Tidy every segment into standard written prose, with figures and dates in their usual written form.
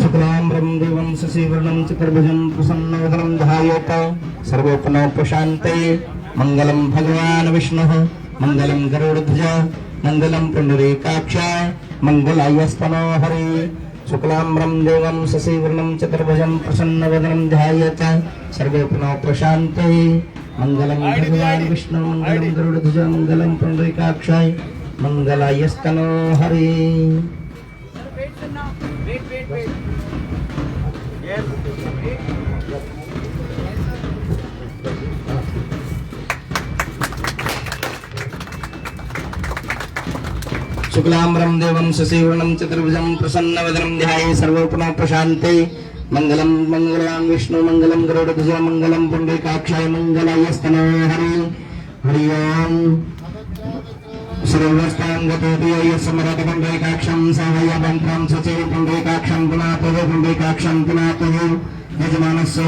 शुक्लाम्बरं देवं शशिवर्णं चतुर्भुजं प्रसन्नवदनं ध्यायेत सर्वोपनोपशान्ते मंगलम भगवान विष्णुः मंगलम गरुड़ध्वज मंगलम पुंडरीकाक्ष मंगलायस्तनो हरि शुक्लाम्बरं देवं शशिवर्णं चतुर्भुजं प्रसन्नवदनं ध्यायेत सर्वोपनोपशान्ते मंगलम भगवान विष्णुः मंगलम गरुड़ध्वज मंगलम पुंडरीकाक्ष मंगलायस्तनो हरि। शुक्लाम्बरं देवं शशिवर्णं चतुर्भुजं प्रसन्नवदनं ध्याये सर्वोपनोपशान्ते मंगलम मंगलां विष्णु मंगलम गरुड़ध्वज मंगलम पुंडरीकाक्षाय मंगलायस्तनो हरि। हरि ओम सर्वस्तांगतोऽपि समरति पुंडरीकाक्षं साहाय्यमन्त्रं सचेव पुंडरीकाक्षं पुनातः पुंडरीकाक्षं पुनातः यजमानस्य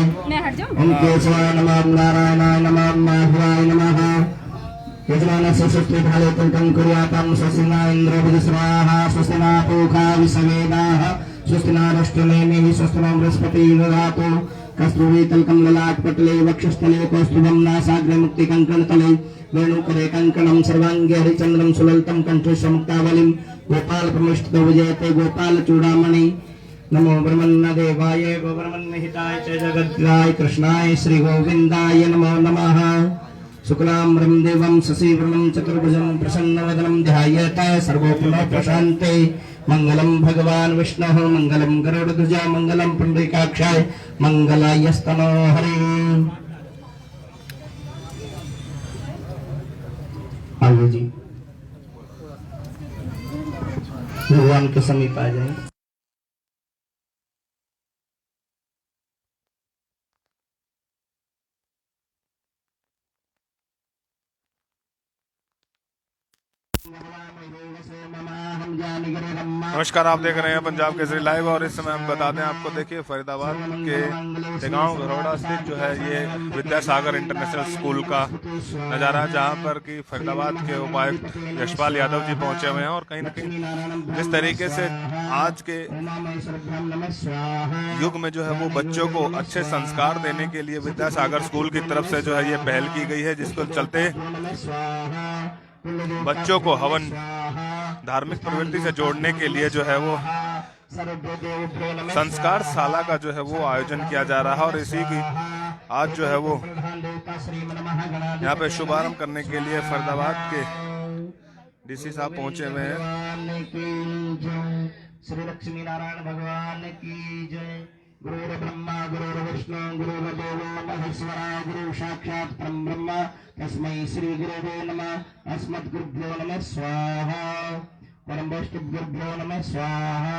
ओम केशवाय नमः नारायणाय नमः माधवाय नमः यजमानस्य स्वस्तिफले तुल्यं कुर्यातं स्वस्तिना इन्द्रो स्वाहा स्वस्तिना पूषा विश्ववेदाः स्वस्तिना अष्टनेमिः स्वस्तिना बृहस्पतिः ददातु कस्तूरी तल्कं ललाटपटले वक्षस्थले कौस्तुभं नासाग्रे मुक्तिकङ्कणतले वेणुकरे कङ्कणं सर्वाङ्गे हरिचन्द्रं सुललितं कण्ठे मुक्तावलिं गोपालप्रमिष्ठो विजयते गोपालचूडामणि नमो ब्रह्मण्यदेवाय गोब्रह्मण्यहिताय च जगद्राय कृष्णाय श्रीगोविन्दाय नमो नमः। शुक्लाम्बरं देवं शशिवर्णं चतुर्भुजं प्रसन्नवदनं ध्यायेत सर्वोपनोपशान्ते मंगलम भगवान विष्णुः मंगलम गरुड़ध्वज मंगलम पुंडरीकाक्षाय मंगलायस्तनो हरि। आइए जी भगवान के समीप आ जाए। नमस्कार, आप देख रहे हैं पंजाब केसरी लाइव और इस समय हम बता दें आपको, देखिए फरीदाबाद के तेगांव घरोड़ा स्थित जो है ये विद्यासागर इंटरनेशनल स्कूल का नज़ारा, जहां पर कि फरीदाबाद के उपायुक्त यशपाल यादव जी पहुंचे हुए हैं और कहीं न कहीं जिस तरीके से आज के युग में जो है वो बच्चों को अच्छे संस्कार देने के लिए विद्यासागर स्कूल की तरफ से जो है ये पहल की गई है, जिसको चलते बच्चों को हवन धार्मिक प्रवृत्ति से जोड़ने के लिए जो है वो संस्कार शाला का जो है वो आयोजन किया जा रहा है और इसी की आज जो है वो यहाँ पे शुभारंभ करने के लिए फरीदाबाद के डीसी साहब पहुंचे हुए हैं। श्री लक्ष्मी नारायण भगवान की जय। गुरु ब्रह्मा गुरु विष्णु गुरु देवो महेश्वराय गुरु साक्षात् परम ब्रह्म तस्मै श्री गुरुवे नमः। अस्मद्गुरुभ्यो नमः स्वाहा परम वैष्णवभ्यो नमः स्वाहा।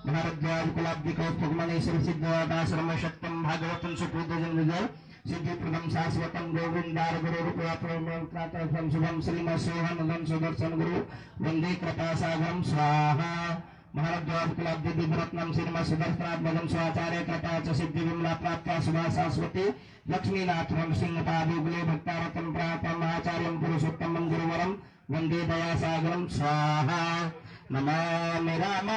भारद्वाज कुलाब्धिको भगवानेश्वर सिद्धवादाश्रम सत्यम भागवतं सुपूजन विजय सिद्धिप्रदं शाश्वतं गोविन्दार गुरुरूपं शुभं श्रीमत्सोहनदं सुदर्शन गुरु वन्दे कृपासागरं स्वाहा। भारद्वाज कुलाब्धि दिव्यरत्नं श्रीमत् सुदर्शनात्मजं स्वाचार्य कृपा च सिद्धि विमला प्राप्ता शुभा शाश्वती लक्ष्मीनाथं सिंहपादुगले भक्तारतं प्राप्तं आचार्यं पुरुषोत्तमं गुरुवरं वन्दे दयासागरं स्वाहा। नमामि राम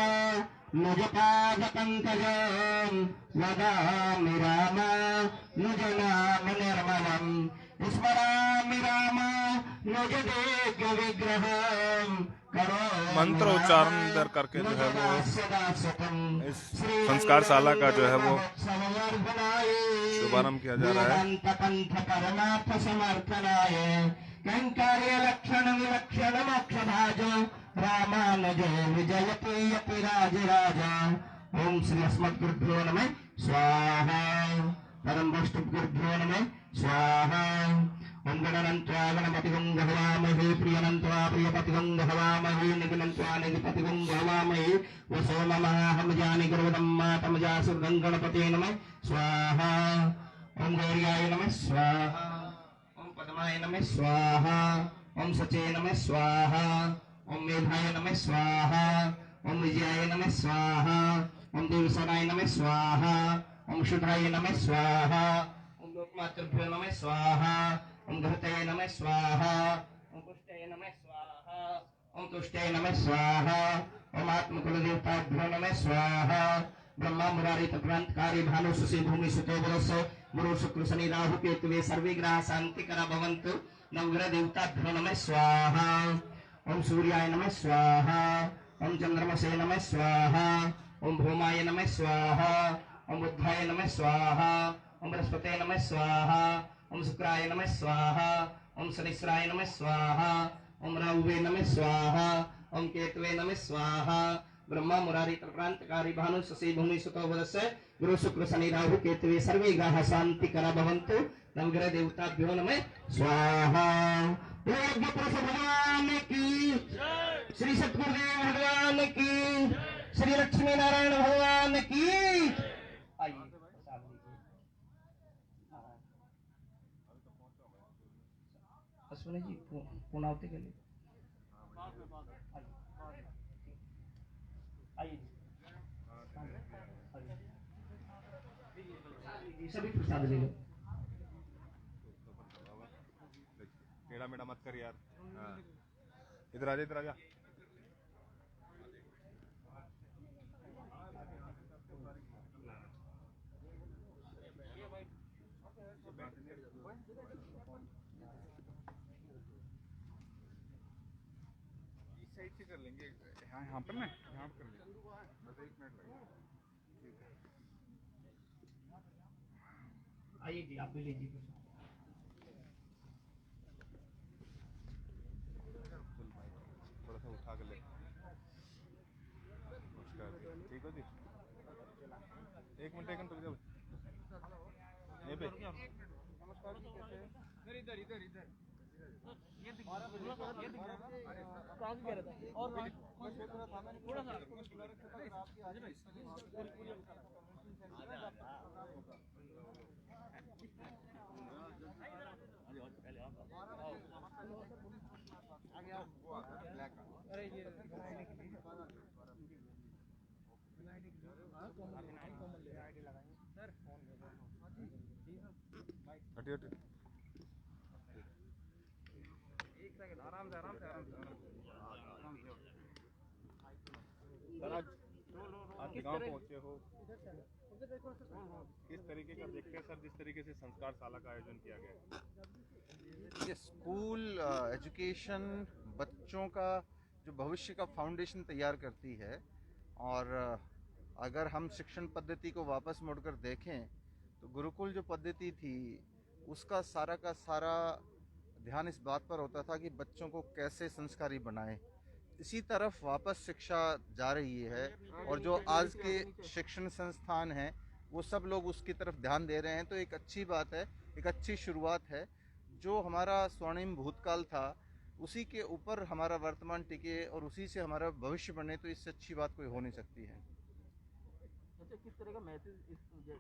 निजपादपङ्कजं वदामि राम निजनाम निर्मलम् स्मरामि राम निजदेह विग्रहम्। मंत्रोच्चारण दर करके जो है वो इस संस्कार शाला का जो है वो शुभारंभ किया जा रहा है। लक्षण विलक्षण मोक्ष भाजो रामानुजो विजयते यति राज राजा। ओम श्री अस्मद्गुरुभ्यो नमः स्वाहा। परम अष्टभ्यो नमः स्वाहा ओम गणनन्त्वा गणपतिगं गहवामहे प्रियनन्त्वा प्रियपतिगं गहवामहे निगनन्त्वा निगपतिगं गहवामहे वसो नमः हम जानि गुरुदं मातम जासुर्गं गणपते नमः स्वाहा ओम गौर्याय नमः स्वाहा ओम पद्माय नमः स्वाहा ओम सचे नमः स्वाहा ओम मेधाय नमः स्वाहा ओम विजयाय नमः स्वाहा ओम देवसराय नमः स्वाहा ओम शुद्धाय नमः स्वाहा ओम लोकमातृभ्यो नमः स्वाहा ओम घृतये नमः स्वाहा ओम पुष्टये नमः स्वाहा ओम तुष्टये नमः स्वाहा ओम आत्मकुलदेवताभ्यो नमः स्वाहा ब्रह्मा मुरारी तत्प्रांतकारी भानु सुषि भूमि सुतो बरस गुरु शुक्र शनि राहु केतुवे सर्वे ग्रह शांति करा भवन्तु नवग्रह देवताभ्यो नमः स्वाहा ओम सूर्याय नमः स्वाहा ओम चंद्रमसे नमः स्वाहा ओम भौमाय नमः स्वाहा ओम बुद्धाय नमः स्वाहा ओम बृहस्पते नमः स्वाहा ओम शुक्राय नमः स्वाहा ओम शनिश्चराय नमः स्वाहा ओम राहुवे नमः स्वाहा ओम केतुवे नमः स्वाहा ब्रह्मा मुरारी तत्प्रांतकारी भानु शशि भूमि सुतो वदस्य गुरु शुक्र शनि राहु केतुवे सर्वे ग्रह शांति करा भवन्तु नवग्रह देवताभ्यो नमः स्वाहा योग्य पुरुष भगवान की श्री सतगुरुदेव भगवान की श्री लक्ष्मी नारायण भगवान की आइए प्रसाद लीजिए अश्विनी जी पुनावती के लिए आइए जी सभी प्रसाद ले लो टेढ़ा मेढ़ा मत कर यार। हाँ। इधर आ जा इधर आ जा। इस साइड से कर लेंगे। हाँ यहाँ पर ना यहाँ पर कर लेंगे बस 1 मिनट लगेगा। आइए जी आप भी लीजिए थोड़ा सा उठा कर ले ठीक हो जी। 1 मिनट रुक जाओ यहीं पे। नमस्कार जी कैसे हैं? इधर इधर इधर ये दिख रहा था और थोड़ा सा आपकी अरे ये हटिए हटिए एक सेकंड आराम से आराम से आराम से आज गाँव पहुँचे हो किस तरीके का देखते हैं सर जिस तरीके से संस्कार शाला का आयोजन किया गया? ये स्कूल एजुकेशन बच्चों का जो भविष्य का फाउंडेशन तैयार करती है और अगर हम शिक्षण पद्धति को वापस मुड़कर देखें तो गुरुकुल जो पद्धति थी उसका सारा का सारा ध्यान इस बात पर होता था कि बच्चों को कैसे संस्कारी बनाएं। इसी तरफ वापस शिक्षा जा रही है और जो आज के शिक्षण संस्थान हैं वो सब लोग उसकी तरफ ध्यान दे रहे हैं। तो एक अच्छी बात है, एक अच्छी शुरुआत है। जो हमारा स्वर्णिम भूतकाल था उसी के ऊपर हमारा वर्तमान टिके और उसी से हमारा भविष्य बने, तो इससे अच्छी बात कोई हो नहीं सकती है। अच्छा, किस तरह का मैसेज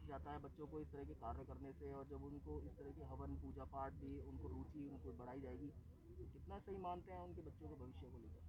जाता है बच्चों को इस तरह के कार्य करने से, और जब उनको इस तरह के हवन पूजा पाठ भी उनको रुचि उनको बढ़ाई जाएगी, तो कितना सही मानते हैं उनके बच्चों के भविष्य को लेकर?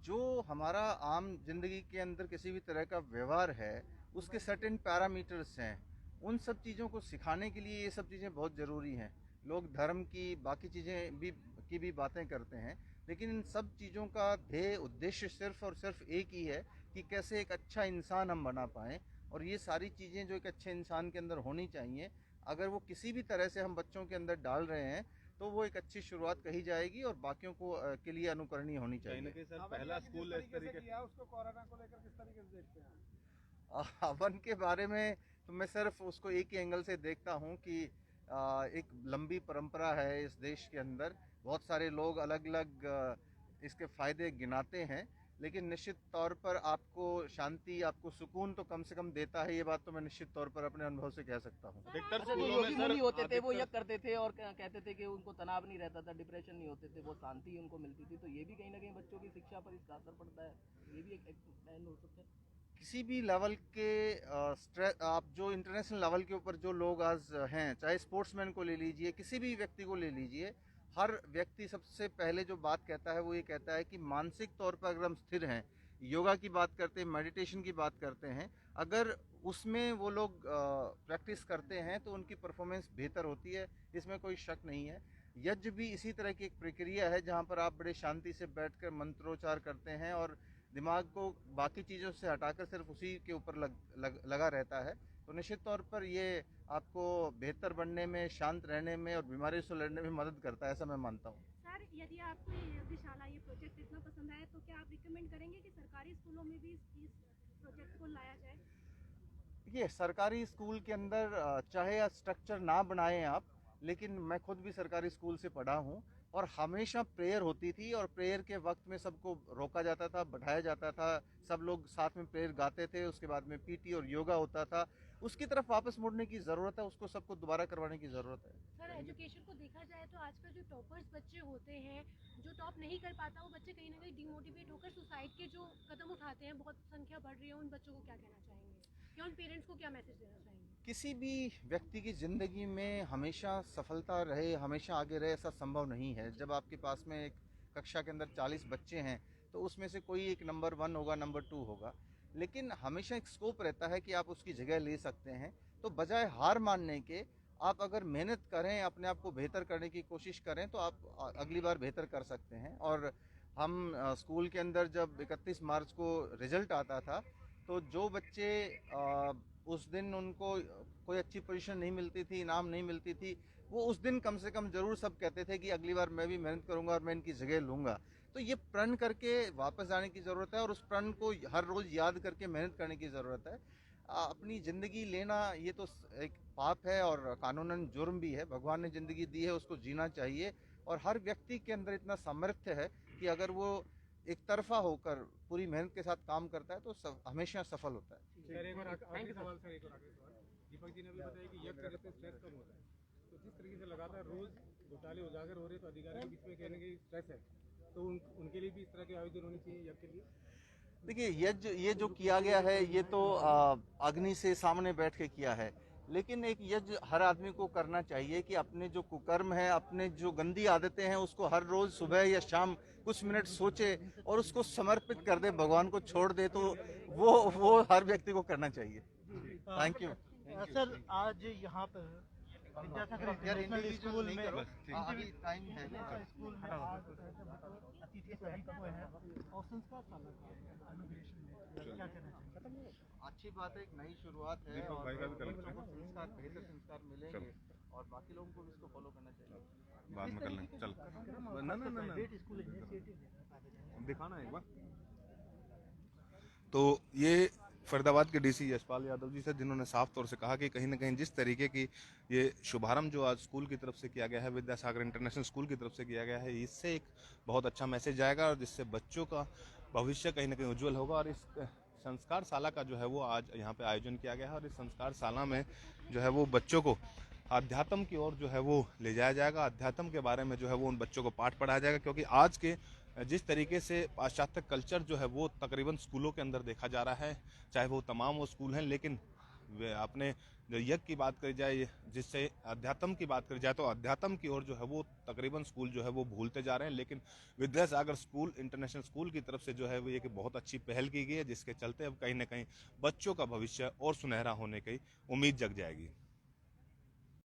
जो हमारा आम जिंदगी के अंदर किसी भी तरह का व्यवहार है उसके सर्टेन पैरामीटर्स हैं, उन सब चीज़ों को सिखाने के लिए ये सब चीज़ें बहुत ज़रूरी हैं। लोग धर्म की बाकी चीज़ें भी बातें करते हैं, लेकिन इन सब चीज़ों का ध्येय उद्देश्य सिर्फ और सिर्फ एक ही है कि कैसे एक अच्छा इंसान हम बना पाएँ। और ये सारी चीज़ें जो एक अच्छे इंसान के अंदर होनी चाहिए, अगर वो किसी भी तरह से हम बच्चों के अंदर डाल रहे हैं तो वो एक अच्छी शुरुआत कही जाएगी और बाकियों को के लिए अनुकरणीय होनी चाहिए। सर पहला स्कूल इस तरीके उसको कोरोना को लेकर किस तरीके से देखते हैं? हवन के बारे में तो मैं सिर्फ उसको एक ही एंगल से देखता हूँ कि एक लंबी परंपरा है इस देश के अंदर, बहुत सारे लोग अलग अलग इसके फ़ायदे गिनाते हैं, लेकिन निश्चित तौर पर आपको शांति, आपको सुकून तो कम से कम देता है। ये बात तो मैं निश्चित तौर पर अपने अनुभव से कह सकता हूँ। अधिकतर अच्छा, जो स्कूलों योगी में सर मुनि होते थे वो यज्ञ करते थे और कहते थे कि उनको तनाव नहीं रहता था, डिप्रेशन नहीं होते थे, वो शांति उनको मिलती थी, तो ये भी कहीं ना कहीं बच्चों की शिक्षा पर इसका असर पड़ता है, ये भी एक पहलू हो सकता है। किसी भी लेवल के स्ट्रेस, आप जो इंटरनेशनल लेवल के ऊपर जो लोग आज हैं, चाहे स्पोर्ट्समैन को ले लीजिए, किसी भी व्यक्ति को ले लीजिए, हर व्यक्ति सबसे पहले जो बात कहता है वो ये कहता है कि मानसिक तौर पर अगर हम स्थिर हैं, योगा की बात करते हैं, मेडिटेशन की बात करते हैं, अगर उसमें वो लोग प्रैक्टिस करते हैं तो उनकी परफॉर्मेंस बेहतर होती है, इसमें कोई शक नहीं है। यज्ञ भी इसी तरह की एक प्रक्रिया है जहाँ पर आप बड़े शांति से बैठकर मंत्रोच्चार करते हैं और दिमाग को बाकी चीज़ों से हटाकर सिर्फ उसी के ऊपर लगा रहता है। तो निश्चित तौर पर ये आपको बेहतर बनने में, शांत रहने में और बीमारी से लड़ने में मदद करता है, ऐसा मैं मानता हूँ। सर, यदि आपको ये यज्ञशाला, ये प्रोजेक्ट इतना पसंद आया तो क्या आप रिकमेंड करेंगे कि सरकारी स्कूलों में भी इस प्रोजेक्ट को लाया जाए? देखिए, सरकारी स्कूल के अंदर चाहे स्ट्रक्चर ना बनाएं आप, लेकिन मैं खुद भी सरकारी स्कूल से पढ़ा हूँ और हमेशा प्रेयर होती थी और प्रेयर के वक्त में सबको रोका जाता था, बैठाया जाता था, सब लोग साथ में प्रेयर गाते थे, उसके बाद में पीटी और योगा होता था। उसकी तरफ वापस मुड़ने की ज़रूरत है, उसको सबको दोबारा करवाने की ज़रूरत है। सर, एजुकेशन को देखा जाए तो आजकल जो टॉपर्स बच्चे होते हैं, जो टॉप नहीं कर पाता, वो बच्चे कहीं ना कहीं डिमोटिवेट होकर सुसाइड के जो कदम उठाते हैं, बहुत संख्या बढ़ रही है, उन बच्चों को क्या कहना चाहेंगे या उन पेरेंट्स को क्या मैसेज देना चाहेंगे? किसी भी व्यक्ति की ज़िंदगी में हमेशा सफलता रहे, हमेशा आगे रहे, ऐसा संभव नहीं है। जब आपके पास में एक कक्षा के अंदर 40 बच्चे हैं तो उसमें से कोई एक नंबर 1 होगा, नंबर 2 होगा, लेकिन हमेशा एक स्कोप रहता है कि आप उसकी जगह ले सकते हैं। तो बजाय हार मानने के, आप अगर मेहनत करें, अपने आप को बेहतर करने की कोशिश करें तो आप अगली बार बेहतर कर सकते हैं। और हम स्कूल के अंदर जब 31 मार्च को रिज़ल्ट आता था तो जो बच्चे उस दिन उनको कोई अच्छी पोजीशन नहीं मिलती थी, इनाम नहीं मिलती थी, वो उस दिन कम से कम ज़रूर सब कहते थे कि अगली बार मैं भी मेहनत करूंगा और मैं इनकी जगह लूँगा। तो ये प्रण करके वापस आने की ज़रूरत है और उस प्रण को हर रोज़ याद करके मेहनत करने की ज़रूरत है। अपनी ज़िंदगी लेना ये तो एक पाप है और कानूनन जुर्म भी है। भगवान ने ज़िंदगी दी है, उसको जीना चाहिए और हर व्यक्ति के अंदर इतना सामर्थ्य है कि अगर वो एक तरफा होकर पूरी मेहनत के साथ काम करता है तो हमेशा सफल होता है। सर, एक और आखिरी सवाल, सर एक और आखिरी सवाल। दीपक जी ने भी बताया कि यज्ञ करने से स्ट्रेस कम होता है, तो जिस तरीके से लगातार रोज घोटाले उजागर हो रहे तो अधिकारियों के बीच में कहने की स्ट्रेस है, तो उनके लिए भी इस तरह के आयोजन होने चाहिए यज्ञ के लिए। देखिए, यज्ञ ये जो किया गया है ये तो अग्नि से सामने बैठ के किया है, लेकिन एक यज्ञ हर आदमी को करना चाहिए कि अपने जो कुकर्म है, अपने जो गंदी आदतें हैं, उसको हर रोज सुबह या शाम कुछ मिनट सोचे और उसको समर्पित कर दे, भगवान को छोड़ दे, तो वो हर व्यक्ति को करना चाहिए। Thank you. सर, आज यहाँ पर विद्यासागर इंटरनेशनल स्कूल में अभी टाइम है स्कूल में आज अतिथि सहित हुए हैं और संस्कार शाला का इनॉग्रेशन में क्या कहना चाहिए? अच्छी बात है, एक नई शुरुआत है और बच्चों को संस्कार, बेहतर संस्कार मिलेंगे और बाकी लोगों को भी इसको फॉलो करना चाहिए। बाद में कर लेंगे, चल ना स्कूल इनिशिएटिव दिखाना एक बार। तो ये फरीदाबाद के डीसी यशपाल यादव जी से, जिन्होंने साफ तौर से कहा कि कहीं ना कहीं जिस तरीके की ये शुभारंभ जो आज स्कूल की तरफ से किया गया है, विद्यासागर इंटरनेशनल स्कूल की तरफ से किया गया है, इससे एक बहुत अच्छा मैसेज आएगा और जिससे बच्चों का भविष्य कहीं ना कहीं उज्जवल होगा। और इस संस्कार शाला का जो है वो आज यहाँ पे आयोजन किया गया है और इस संस्कार शाला में जो है वो बच्चों को अध्यात्म की ओर जो है वो ले जाया जाएगा। अध्यात्म के बारे में जो है वो उन बच्चों को पाठ पढ़ाया जाएगा, क्योंकि आज के जिस तरीके से पाश्चात्य कल्चर जो है वो तकरीबन स्कूलों के अंदर देखा जा रहा है, चाहे वो तमाम वो स्कूल हैं, लेकिन अपने जो यज्ञ की बात करी जाए, जिससे अध्यात्म की बात करी जाए, तो अध्यात्म की ओर जो है वो तकरीबन स्कूल जो है वो भूलते जा रहे हैं। लेकिन विद्यासागर स्कूल इंटरनेशनल स्कूल की तरफ से जो है वो एक बहुत अच्छी पहल की गई है, जिसके चलते अब कहीं ना कहीं बच्चों का भविष्य और सुनहरा होने की उम्मीद जग जाएगी।